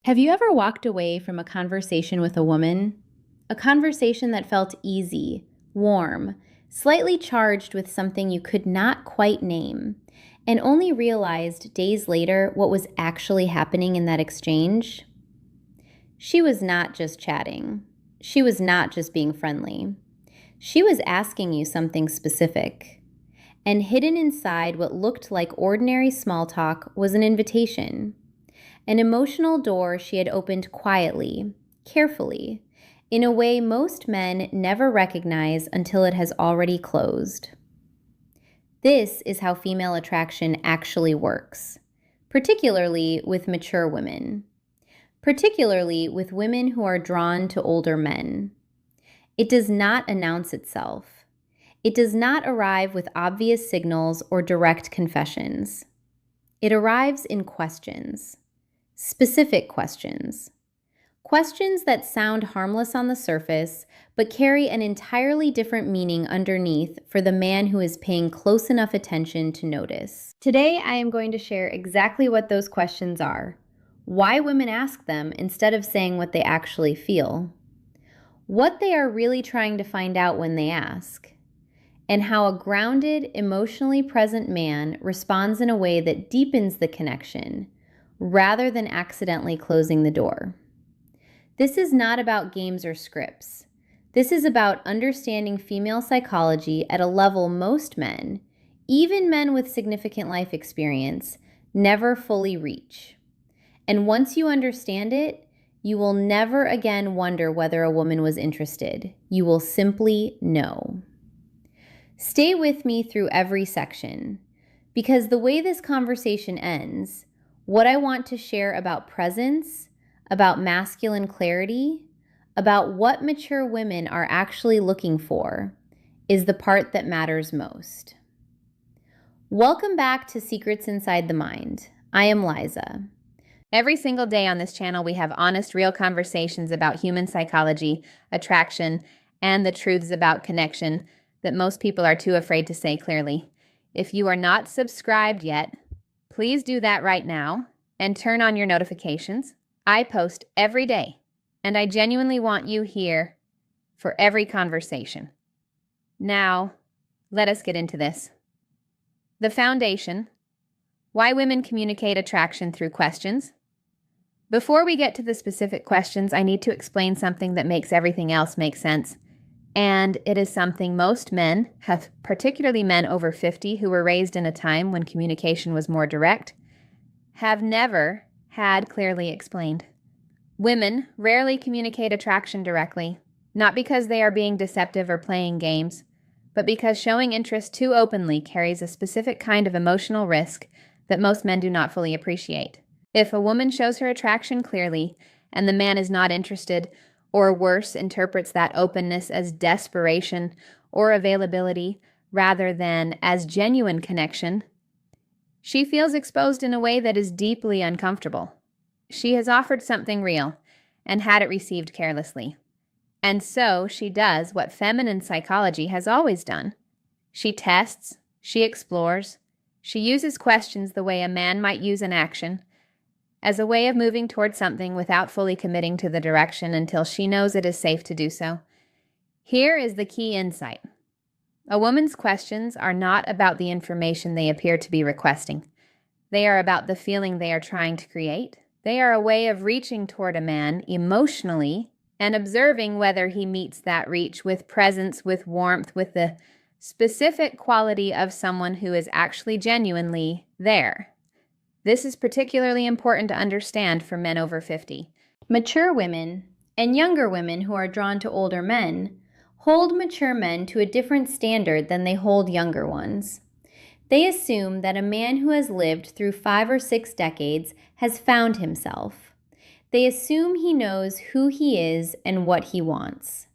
Have you ever walked away from a conversation with a woman? A conversation that felt easy, warm, slightly charged with something you could not quite name, and only realized days later what was actually happening in that exchange? She was not just chatting. She was not just being friendly. She was asking you something specific. And hidden inside what looked like ordinary small talk was an invitation. An emotional door she had opened quietly, carefully, in a way most men never recognize until it has already closed. This is how female attraction actually works, particularly with mature women, particularly with women who are drawn to older men. It does not announce itself. It does not arrive with obvious signals or direct confessions. It arrives in questions. Specific questions. Questions that sound harmless on the surface, but carry an entirely different meaning underneath for the man who is paying close enough attention to notice. Today, I am going to share exactly what those questions are, why women ask them instead of saying what they actually feel, what they are really trying to find out when they ask, and how a grounded, emotionally present man responds in a way that deepens the connection, rather than accidentally closing the door. This is not about games or scripts. This is about understanding female psychology at a level most men, even men with significant life experience, never fully reach. And once you understand it, you will never again wonder whether a woman was interested. You will simply know. Stay with me through every section, because the way this conversation ends, what I want to share about presence, about masculine clarity, about what mature women are actually looking for, is the part that matters most. Welcome back to Secrets Inside the Mind. I am Liza. Every single day on this channel, we have honest, real conversations about human psychology, attraction, and the truths about connection that most people are too afraid to say clearly. If you are not subscribed yet, please do that right now and turn on your notifications. I post every day, and I genuinely want you here for every conversation. Now, let us get into this. The foundation: why women communicate attraction through questions. Before we get to the specific questions, I need to explain something that makes everything else make sense. And it is something most men, particularly men over 50 who were raised in a time when communication was more direct, have never had clearly explained. Women rarely communicate attraction directly, not because they are being deceptive or playing games, but because showing interest too openly carries a specific kind of emotional risk that most men do not fully appreciate. If a woman shows her attraction clearly and the man is not interested, or worse, interprets that openness as desperation or availability rather than as genuine connection, she feels exposed in a way that is deeply uncomfortable. She has offered something real and had it received carelessly. And so she does what feminine psychology has always done. She tests, she explores, she uses questions the way a man might use an action, as a way of moving towards something without fully committing to the direction until she knows it is safe to do so. Here is the key insight. A woman's questions are not about the information they appear to be requesting. They are about the feeling they are trying to create. They are a way of reaching toward a man emotionally and observing whether he meets that reach with presence, with warmth, with the specific quality of someone who is actually genuinely there. This is particularly important to understand for men over 50. Mature women, and younger women who are drawn to older men, hold mature men to a different standard than they hold younger ones. They assume that a man who has lived through 5 or 6 decades has found himself. They assume he knows who he is and what he wants.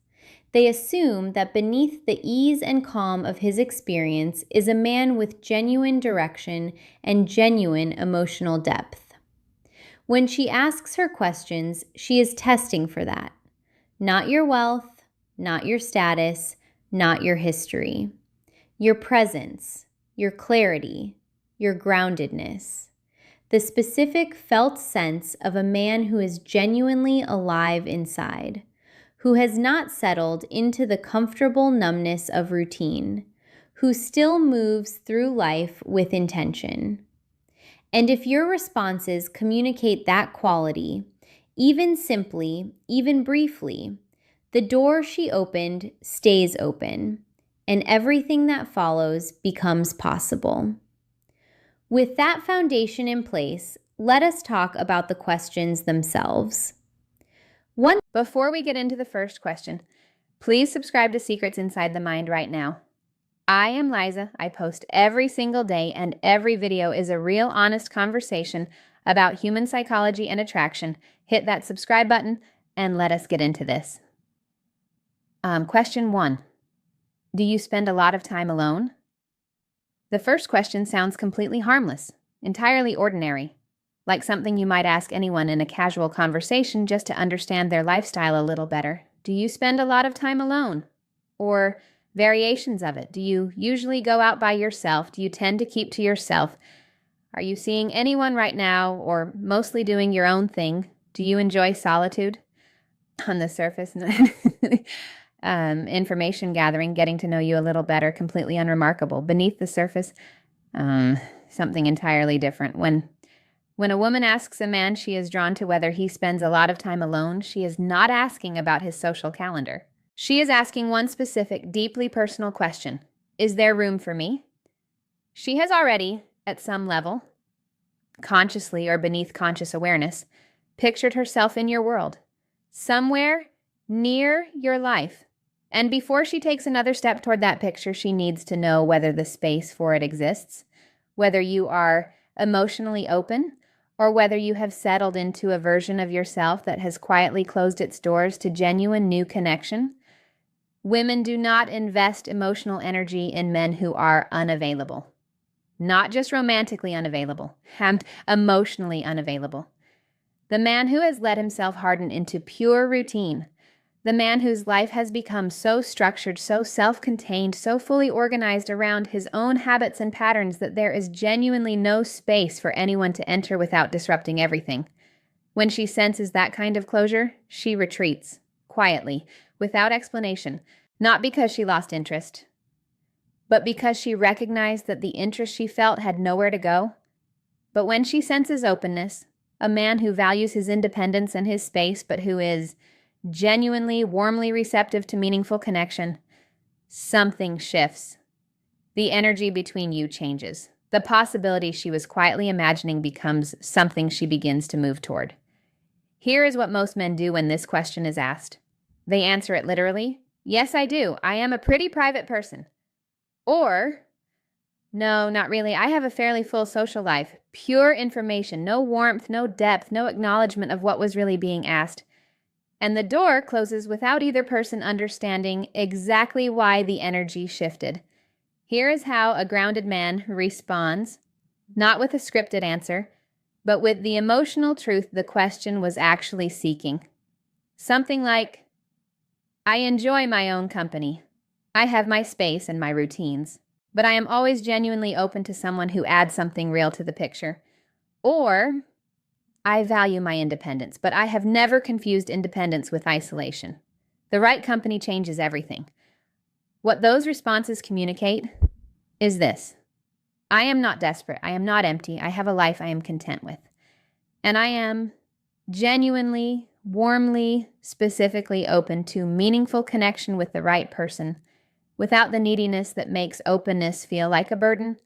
They assume that beneath the ease and calm of his experience is a man with genuine direction and genuine emotional depth. When she asks her questions, she is testing for that. Not your wealth, not your status, not your history. Your presence, your clarity, your groundedness. the specific felt sense of a man who is genuinely alive inside, who has not settled into the comfortable numbness of routine, who still moves through life with intention. And if your responses communicate that quality, even simply, even briefly, the door she opened stays open, and everything that follows becomes possible. With that foundation in place, let us talk about the questions themselves. Before we get into the first question, please subscribe to Secrets Inside the Mind right now. I am Liza. I post every single day, and every video is a real honest conversation about human psychology and attraction. Hit that subscribe button and let us get into this. Question 1. Do you spend a lot of time alone? The first question sounds completely harmless, entirely ordinary, like something you might ask anyone in a casual conversation just to understand their lifestyle a little better. Do you spend a lot of time alone? Or variations of it. Do you usually go out by yourself? Do you tend to keep to yourself? Are you seeing anyone right now, or mostly doing your own thing? Do you enjoy solitude? On the surface, information gathering, getting to know you a little better, completely unremarkable. Beneath the surface, something entirely different. When a woman asks a man she is drawn to whether he spends a lot of time alone, she is not asking about his social calendar. She is asking one specific, deeply personal question. Is there room for me? She has already, at some level, consciously or beneath conscious awareness, pictured herself in your world, somewhere near your life. And before she takes another step toward that picture, she needs to know whether the space for it exists, whether you are emotionally open, or whether you have settled into a version of yourself that has quietly closed its doors to genuine new connection. Women do not invest emotional energy in men who are unavailable. Not just romantically unavailable, emotionally unavailable. The man who has let himself harden into pure routine, the man whose life has become so structured, so self-contained, so fully organized around his own habits and patterns that there is genuinely no space for anyone to enter without disrupting everything. When she senses that kind of closure, she retreats, quietly, without explanation, not because she lost interest, but because she recognized that the interest she felt had nowhere to go. But when she senses openness, a man who values his independence and his space, but who is genuinely, warmly receptive to meaningful connection, something shifts. The energy between you changes. The possibility she was quietly imagining becomes something she begins to move toward. Here is what most men do when this question is asked. They answer it literally, yes, I do. I am a pretty private person. Or, no, not really. I have a fairly full social life. Pure information, no warmth, no depth, no acknowledgement of what was really being asked. And the door closes without either person understanding exactly why the energy shifted. Here is how a grounded man responds, not with a scripted answer, but with the emotional truth the question was actually seeking. Something like, I enjoy my own company. I have my space and my routines, but I am always genuinely open to someone who adds something real to the picture. Or, I value my independence, but I have never confused independence with isolation. The right company changes everything. What those responses communicate is this. I am not desperate. I am not empty. I have a life I am content with. And I am genuinely, warmly, specifically open to meaningful connection with the right person, without the neediness that makes openness feel like a burden,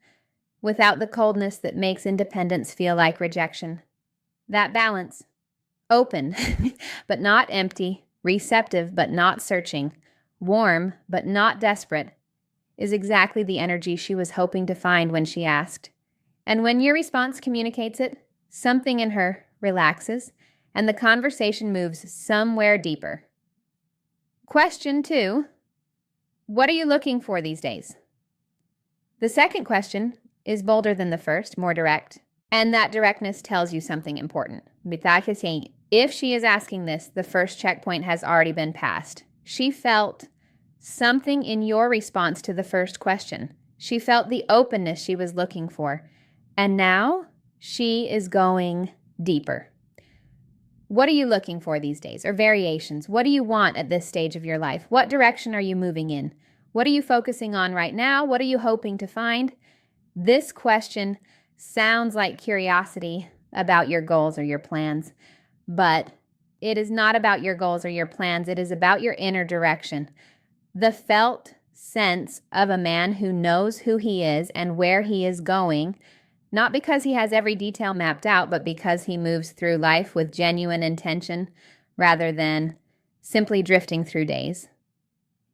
without the coldness that makes independence feel like rejection. That balance, open but not empty, receptive but not searching, warm but not desperate, is exactly the energy she was hoping to find when she asked. And when your response communicates it, something in her relaxes and the conversation moves somewhere deeper. Question 2, what are you looking for these days? The second question is bolder than the first, more direct. And that directness tells you something important. If she is asking this, the first checkpoint has already been passed. She felt something in your response to the first question. She felt the openness she was looking for. And now She is going deeper. What are you looking for these days, or variations? What do you want at this stage of your life? What direction are you moving in? What are you focusing on right now? What are you hoping to find? This question sounds like curiosity about your goals or your plans, but it is not about your goals or your plans. It is about your inner direction. The felt sense of a man who knows who he is and where he is going, not because he has every detail mapped out, but because he moves through life with genuine intention rather than simply drifting through days.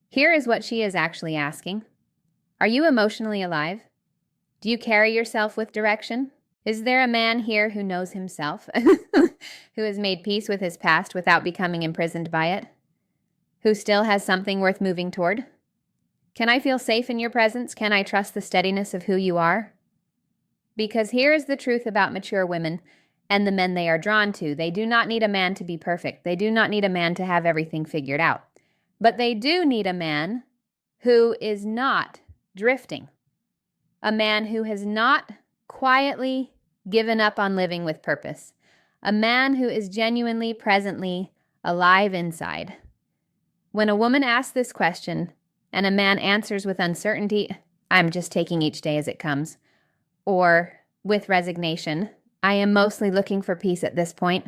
Here is what she is actually asking. Are you emotionally alive? Do you carry yourself with direction? Is there a man here who knows himself, who has made peace with his past without becoming imprisoned by it, who still has something worth moving toward? Can I feel safe in your presence? Can I trust the steadiness of who you are? Because here is the truth about mature women and the men they are drawn to. They do not need a man to be perfect. They do not need a man to have everything figured out. But they do need a man who is not drifting. A man who has not quietly given up on living with purpose. A man who is genuinely, presently alive inside. When a woman asks this question and a man answers with uncertainty, I'm just taking each day as it comes, or with resignation, I am mostly looking for peace at this point,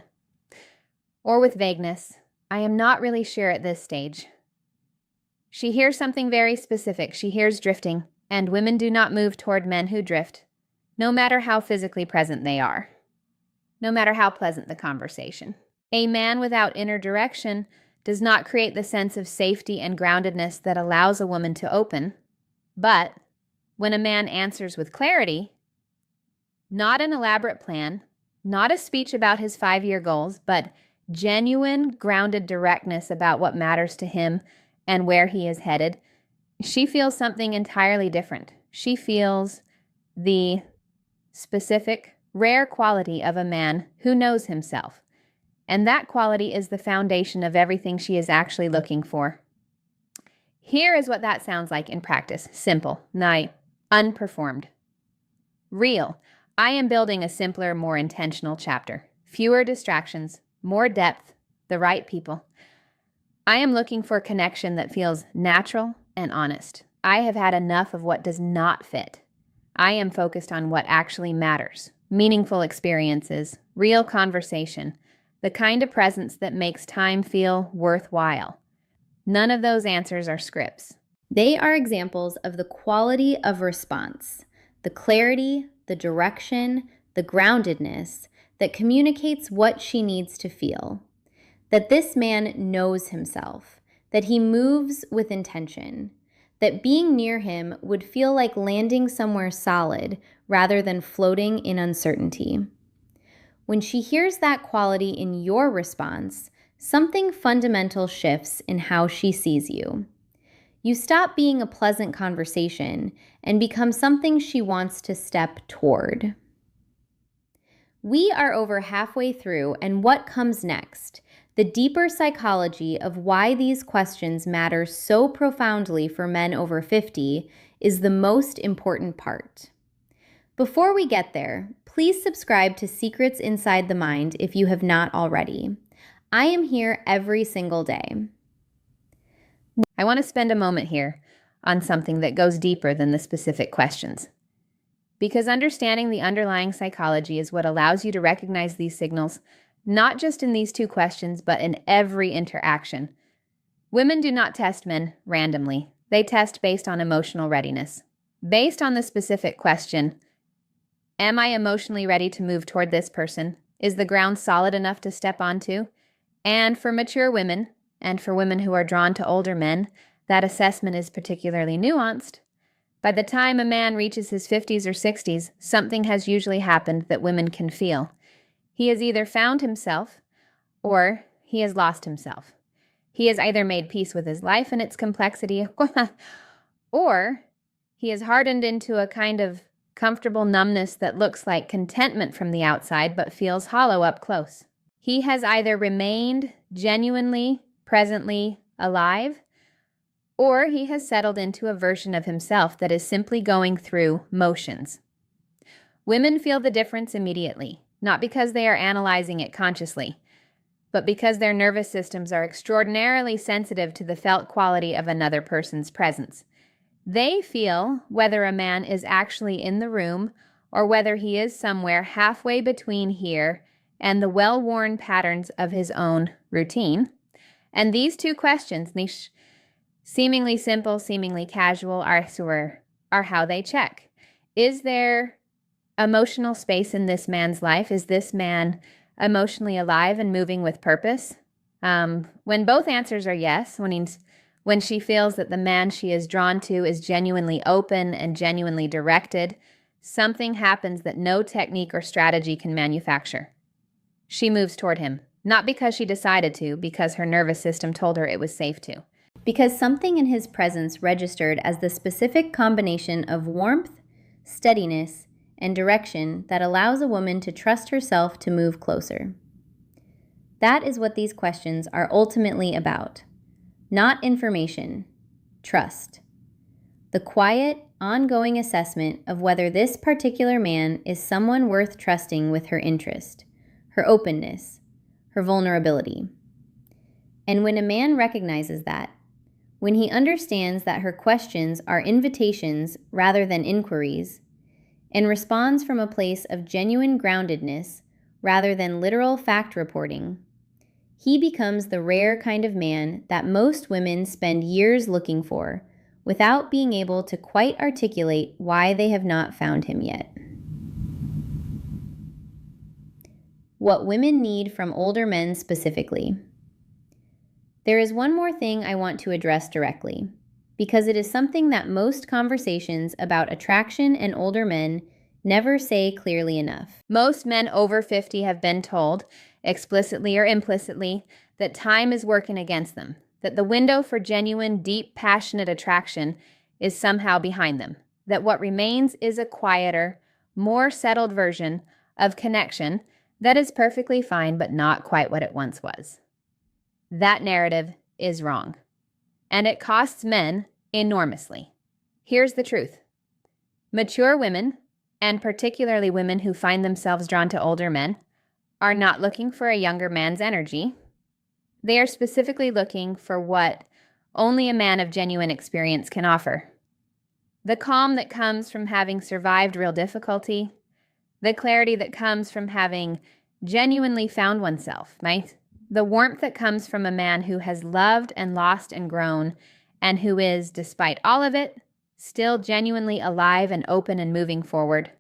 or with vagueness, I am not really sure at this stage. She hears something very specific. She hears drifting, and women do not move toward men who drift, no matter how physically present they are, no matter how pleasant the conversation. A man without inner direction does not create the sense of safety and groundedness that allows a woman to open, but when a man answers with clarity, not an elaborate plan, not a speech about his 5-year goals, but genuine, grounded directness about what matters to him and where he is headed, she feels something entirely different. She feels the specific, rare quality of a man who knows himself. And that quality is the foundation of everything she is actually looking for. Here is what that sounds like in practice. Simple, nigh unperformed. Real. I am building a simpler, more intentional chapter. Fewer distractions, more depth, the right people. I am looking for connection that feels natural and honest. I have had enough of what does not fit. I am focused on what actually matters. Meaningful experiences, real conversation, the kind of presence that makes time feel worthwhile. None of those answers are scripts. They are examples of the quality of response, the clarity, the direction, the groundedness that communicates what she needs to feel. That this man knows himself, that he moves with intention, that being near him would feel like landing somewhere solid rather than floating in uncertainty. When she hears that quality in your response, something fundamental shifts in how she sees you. You stop being a pleasant conversation and become something she wants to step toward. We are over halfway through, and what comes next? The deeper psychology of why these questions matter so profoundly for men over 50 is the most important part. Before we get there, please subscribe to Secrets Inside the Mind if you have not already. I am here every single day. I want to spend a moment here on something that goes deeper than the specific questions. Because understanding the underlying psychology is what allows you to recognize these signals, not just in these 2 questions, but in every interaction. Women do not test men randomly. They test based on emotional readiness. Based on the specific question, am I emotionally ready to move toward this person? Is the ground solid enough to step onto? And for mature women, and for women who are drawn to older men, that assessment is particularly nuanced. By the time a man reaches his 50s or 60s, something has usually happened that women can feel. He has either found himself, or he has lost himself. He has either made peace with his life and its complexity, or he has hardened into a kind of comfortable numbness that looks like contentment from the outside but feels hollow up close. He has either remained genuinely, presently alive, or he has settled into a version of himself that is simply going through motions. Women feel the difference immediately, not because they are analyzing it consciously, but because their nervous systems are extraordinarily sensitive to the felt quality of another person's presence. They feel whether a man is actually in the room or whether he is somewhere halfway between here and the well-worn patterns of his own routine. And these two questions, these seemingly simple, seemingly casual, are how they check. Is there emotional space in this man's life? Is this man emotionally alive and moving with purpose? When both answers are yes, when she feels that the man she is drawn to is genuinely open and genuinely directed, something happens that no technique or strategy can manufacture. She moves toward him, not because she decided to, because her nervous system told her it was safe to. Because something in his presence registered as the specific combination of warmth, steadiness, and direction that allows a woman to trust herself to move closer. That is what these questions are ultimately about. Not information, trust. The quiet, ongoing assessment of whether this particular man is someone worth trusting with her interest, her openness, her vulnerability. And when a man recognizes that, when he understands that her questions are invitations rather than inquiries, and responds from a place of genuine groundedness rather than literal fact reporting, he becomes the rare kind of man that most women spend years looking for without being able to quite articulate why they have not found him yet. What women need from older men specifically. There is one more thing I want to address directly, because it is something that most conversations about attraction and older men never say clearly enough. Most men over 50 have been told, explicitly or implicitly, that time is working against them, that the window for genuine, deep, passionate attraction is somehow behind them, that what remains is a quieter, more settled version of connection that is perfectly fine but not quite what it once was. That narrative is wrong, and it costs men enormously. Here's the truth. Mature women, and particularly women who find themselves drawn to older men, are not looking for a younger man's energy. They are specifically looking for what only a man of genuine experience can offer. The calm that comes from having survived real difficulty, the clarity that comes from having genuinely found oneself, right? The warmth that comes from a man who has loved and lost and grown, and who is, despite all of it, still genuinely alive and open and moving forward.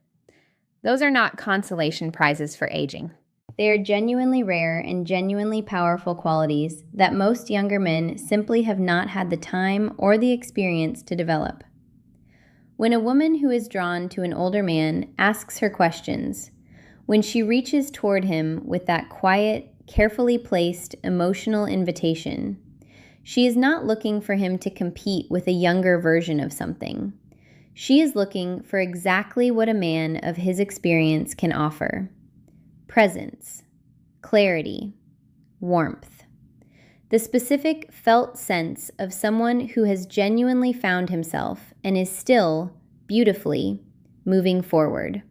Those are not consolation prizes for aging. They are genuinely rare and genuinely powerful qualities that most younger men simply have not had the time or the experience to develop. When a woman who is drawn to an older man asks her questions, when she reaches toward him with that quiet, carefully placed emotional invitation, she is not looking for him to compete with a younger version of something. She is looking for exactly what a man of his experience can offer: presence, clarity, warmth. The specific felt sense of someone who has genuinely found himself and is still, beautifully, moving forward.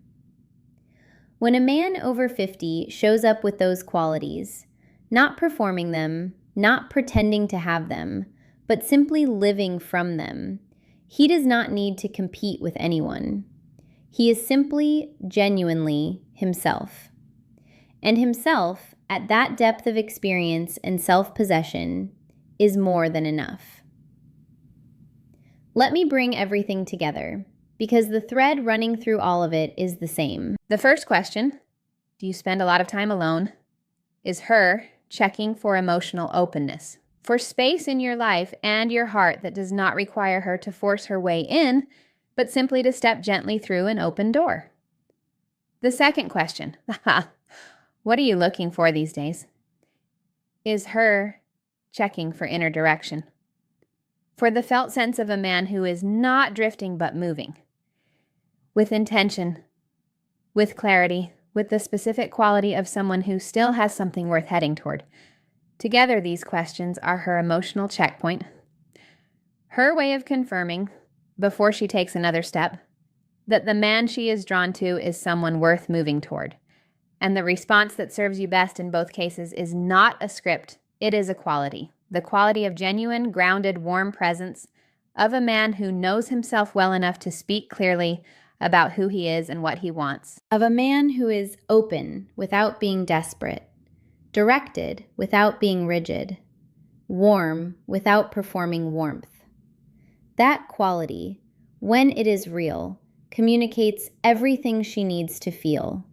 When a man over 50 shows up with those qualities, not performing them, not pretending to have them, but simply living from them, he does not need to compete with anyone. He is simply, genuinely himself. And himself, at that depth of experience and self-possession, is more than enough. Let me bring everything together, because the thread running through all of it is the same. The first question, do you spend a lot of time alone, is her checking for emotional openness, for space in your life and your heart that does not require her to force her way in, but simply to step gently through an open door. The second question, what are you looking for these days, is her checking for inner direction, for the felt sense of a man who is not drifting but moving, with intention, with clarity, with the specific quality of someone who still has something worth heading toward. Together, these questions are her emotional checkpoint, her way of confirming, before she takes another step, that the man she is drawn to is someone worth moving toward. And the response that serves you best in both cases is not a script, it is a quality. The quality of genuine, grounded, warm presence of a man who knows himself well enough to speak clearly about who he is and what he wants. Of a man who is open without being desperate, directed without being rigid, warm without performing warmth. That quality, when it is real, communicates everything she needs to feel.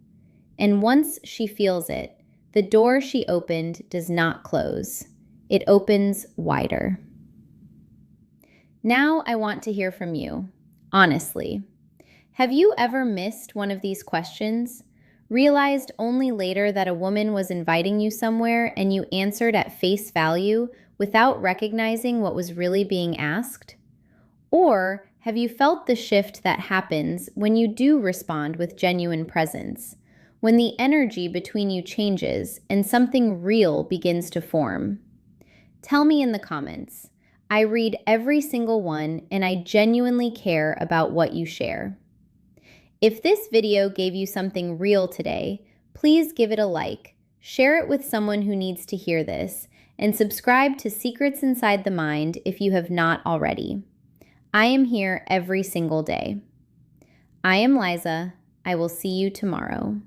And once she feels it, the door she opened does not close. It opens wider. Now I want to hear from you, honestly. Have you ever missed one of these questions? Realized only later that a woman was inviting you somewhere and you answered at face value without recognizing what was really being asked? Or have you felt the shift that happens when you do respond with genuine presence, when the energy between you changes and something real begins to form? Tell me in the comments. I read every single one and I genuinely care about what you share. If this video gave you something real today, please give it a like, share it with someone who needs to hear this, and subscribe to Secrets Inside the Mind if you have not already. I am here every single day. I am Liza. I will see you tomorrow.